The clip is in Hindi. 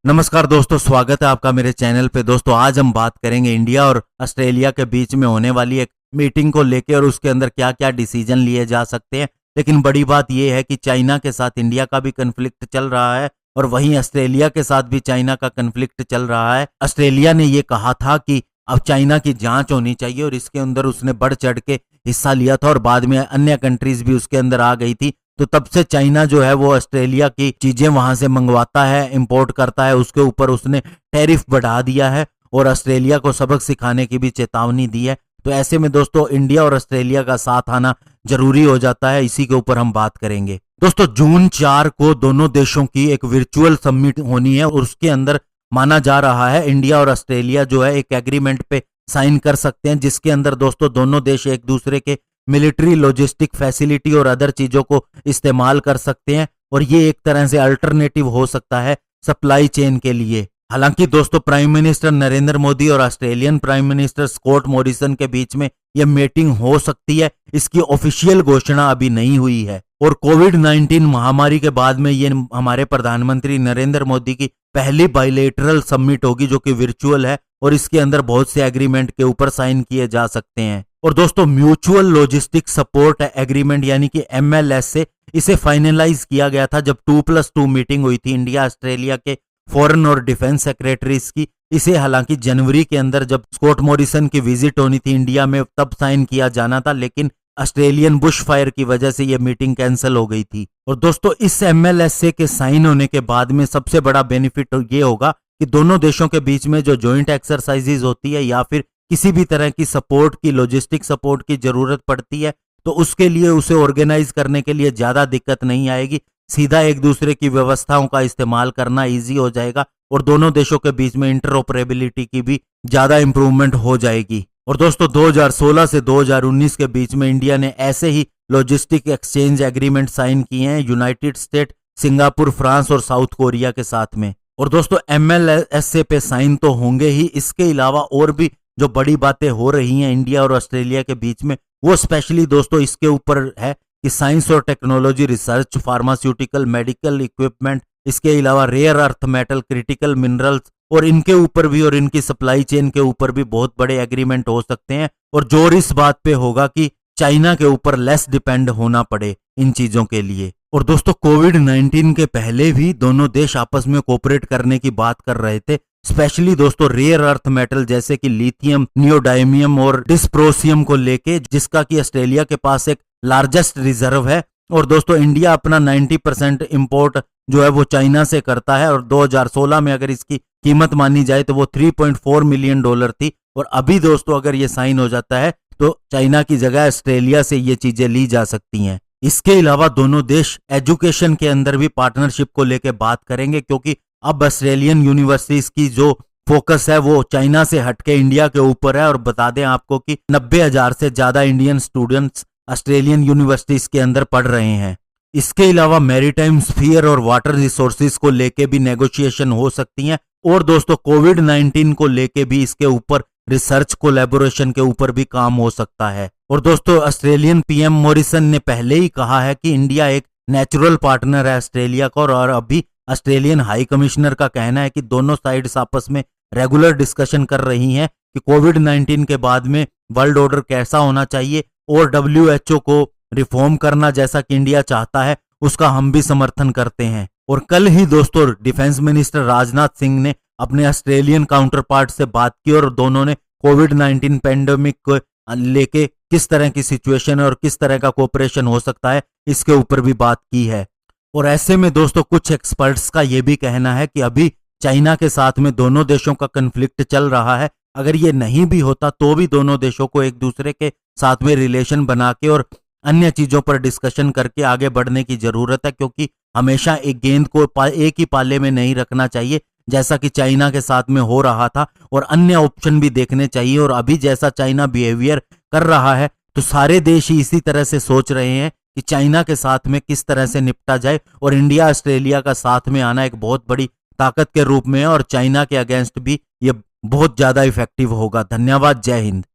नमस्कार दोस्तों, स्वागत है आपका मेरे चैनल पे। दोस्तों आज हम बात करेंगे इंडिया और ऑस्ट्रेलिया के बीच में होने वाली एक मीटिंग को लेकर और उसके अंदर क्या क्या डिसीजन लिए जा सकते हैं। लेकिन बड़ी बात यह है कि चाइना के साथ इंडिया का भी कन्फ्लिक्ट चल रहा है और वहीं ऑस्ट्रेलिया के साथ भी चाइना का कन्फ्लिक्ट चल रहा है। ऑस्ट्रेलिया ने ये कहा था कि अब चाइना की जांच होनी चाहिए और इसके अंदर उसने बढ़ चढ़ के हिस्सा लिया था और बाद में अन्य कंट्रीज भी उसके अंदर आ गई थी। तो तब से चाइना जो है वो ऑस्ट्रेलिया की चीजें वहां से मंगवाता है, इंपोर्ट करता है, उसके ऊपर उसने टैरिफ बढ़ा दिया है और ऑस्ट्रेलिया को सबक सिखाने की भी चेतावनी दी है। तो ऐसे में दोस्तों इंडिया और ऑस्ट्रेलिया का साथ आना जरूरी हो जाता है। इसी के ऊपर हम बात करेंगे। दोस्तों जून 4 को दोनों देशों की एक वर्चुअल समिट होनी है और उसके अंदर माना जा रहा है इंडिया और ऑस्ट्रेलिया जो है एक एग्रीमेंट पे साइन कर सकते हैं, जिसके अंदर दोस्तों दोनों देश एक दूसरे के मिलिट्री, लॉजिस्टिक फैसिलिटी और अदर चीजों को इस्तेमाल कर सकते हैं और ये एक तरह से अल्टरनेटिव हो सकता है सप्लाई चेन के लिए। हालांकि दोस्तों प्राइम मिनिस्टर नरेंद्र मोदी और Australian prime minister Scott Morrison के बीच में यह मीटिंग हो सकती है, इसकी ऑफिशियल घोषणा अभी नहीं हुई है। और कोविड-19 महामारी के बाद में ये हमारे प्रधानमंत्री नरेंद्र मोदी की पहली बायलैटरल समिट होगी जो कि वर्चुअल है और इसके अंदर बहुत से एग्रीमेंट के ऊपर साइन किए जा सकते हैं। और दोस्तों म्यूचुअल लॉजिस्टिक सपोर्ट एग्रीमेंट यानी कि MLS से इसे फाइनलाइज किया गया था जब 2+2 मीटिंग हुई थी इंडिया ऑस्ट्रेलिया के फॉरेन और डिफेंस सेक्रेटरीज की। इसे हालांकि जनवरी के अंदर जब स्कॉट मॉरिसन की विजिट होनी थी इंडिया में तब साइन किया जाना था, लेकिन ऑस्ट्रेलियन बुश फायर की वजह से यह मीटिंग कैंसिल हो गई थी। और दोस्तों इस MLSA के साइन होने के बाद में सबसे बड़ा बेनिफिट ये होगा कि दोनों देशों के बीच में जो जॉइंट एक्सरसाइजेज होती है या फिर किसी भी तरह की सपोर्ट की, लॉजिस्टिक सपोर्ट की जरूरत पड़ती है तो उसके लिए उसे ऑर्गेनाइज करने के लिए ज्यादा दिक्कत नहीं आएगी। सीधा एक दूसरे की व्यवस्थाओं का इस्तेमाल करना इजी हो जाएगा और दोनों देशों के बीच में इंटरऑपरेबिलिटी की भी ज्यादा इंप्रूवमेंट हो जाएगी। और दोस्तों 2016 से 2019 के बीच में इंडिया ने ऐसे ही लॉजिस्टिक एक्सचेंज एग्रीमेंट साइन किए हैं यूनाइटेड स्टेट, सिंगापुर, फ्रांस और साउथ कोरिया के साथ में। और दोस्तों MLSA पे साइन तो होंगे ही, इसके अलावा और भी जो बड़ी बातें हो रही हैं इंडिया और ऑस्ट्रेलिया के बीच में वो स्पेशली दोस्तों इसके ऊपर है कि साइंस और technology research, pharmaceutical, medical equipment, इसके अलावा rare earth metal, critical minerals और इनके ऊपर भी और इनकी सप्लाई चेन के ऊपर भी बहुत बड़े एग्रीमेंट हो सकते हैं। और जोर इस बात पे होगा कि चाइना के ऊपर लेस डिपेंड होना पड़े इन चीजों के लिए। और दोस्तों कोविड-19 के पहले भी दोनों देश आपस में कोऑपरेट करने की बात कर रहे थे, स्पेशली दोस्तों रेयर अर्थ मेटल जैसे कि लिथियम, नियोडाइमियम और डिस्प्रोसियम को लेके, जिसका कि ऑस्ट्रेलिया के पास एक लार्जेस्ट रिजर्व है। और दोस्तों इंडिया अपना 90% इंपोर्ट जो है वो चाइना से करता है और 2016 में अगर इसकी कीमत मानी जाए तो वो $3.4 मिलियन थी। और अभी दोस्तों अगर ये साइन हो जाता है तो चाइना की जगह ऑस्ट्रेलिया से ये चीजें ली जा सकती हैं। इसके अलावा दोनों देश एजुकेशन के अंदर भी पार्टनरशिप को लेकर बात करेंगे, क्योंकि अब ऑस्ट्रेलियन यूनिवर्सिटीज की जो फोकस है वो चाइना से हटके इंडिया के ऊपर है। और बता दें आपको कि 90,000 से ज्यादा इंडियन स्टूडेंट्स ऑस्ट्रेलियन यूनिवर्सिटीज के अंदर पढ़ रहे हैं। इसके अलावा मैरीटाइम स्फीयर और वाटर रिसोर्सेज को लेके भी नेगोशिएशन हो सकती हैं। और दोस्तों कोविड-19 को लेके भी इसके ऊपर रिसर्च कोलैबोरेशन के ऊपर भी काम हो सकता है। और दोस्तों ऑस्ट्रेलियन PM मॉरिसन ने पहले ही कहा है कि इंडिया एक नेचुरल पार्टनर है ऑस्ट्रेलिया का और अभी ऑस्ट्रेलियन हाई कमिश्नर का कहना है कि दोनों साइड्स आपस में रेगुलर डिस्कशन कर रही हैं कि कोविड-19 के बाद में वर्ल्ड ऑर्डर कैसा होना चाहिए और WHO को रिफॉर्म करना जैसा कि इंडिया चाहता है उसका हम भी समर्थन करते हैं। और कल ही दोस्तों डिफेंस मिनिस्टर राजनाथ सिंह ने अपने ऑस्ट्रेलियन काउंटर पार्ट से बात की और दोनों ने कोविड-19 पेंडेमिक को लेके किस तरह की सिचुएशन है और किस तरह का कोऑपरेशन हो सकता है इसके ऊपर भी बात की है। और ऐसे में दोस्तों कुछ एक्सपर्ट्स का यह भी कहना है कि अभी चाइना के साथ में दोनों देशों का कन्फ्लिक्ट चल रहा है। अगर ये नहीं भी होता तो भी दोनों देशों को एक दूसरे के साथ में रिलेशन बना के और अन्य चीजों पर डिस्कशन करके आगे बढ़ने की जरूरत है, क्योंकि हमेशा एक गेंद को एक ही पाले में नहीं रखना चाहिए जैसा कि चाइना के साथ में हो रहा था, और अन्य ऑप्शन भी देखने चाहिए। और अभी जैसा चाइना बिहेवियर कर रहा है तो सारे देश ही इसी तरह से सोच रहे हैं कि चाइना के साथ में किस तरह से निपटा जाए, और इंडिया ऑस्ट्रेलिया का साथ में आना एक बहुत बड़ी ताकत के रूप में है और चाइना के अगेंस्ट भी ये बहुत ज्यादा इफेक्टिव होगा। धन्यवाद, जय हिंद।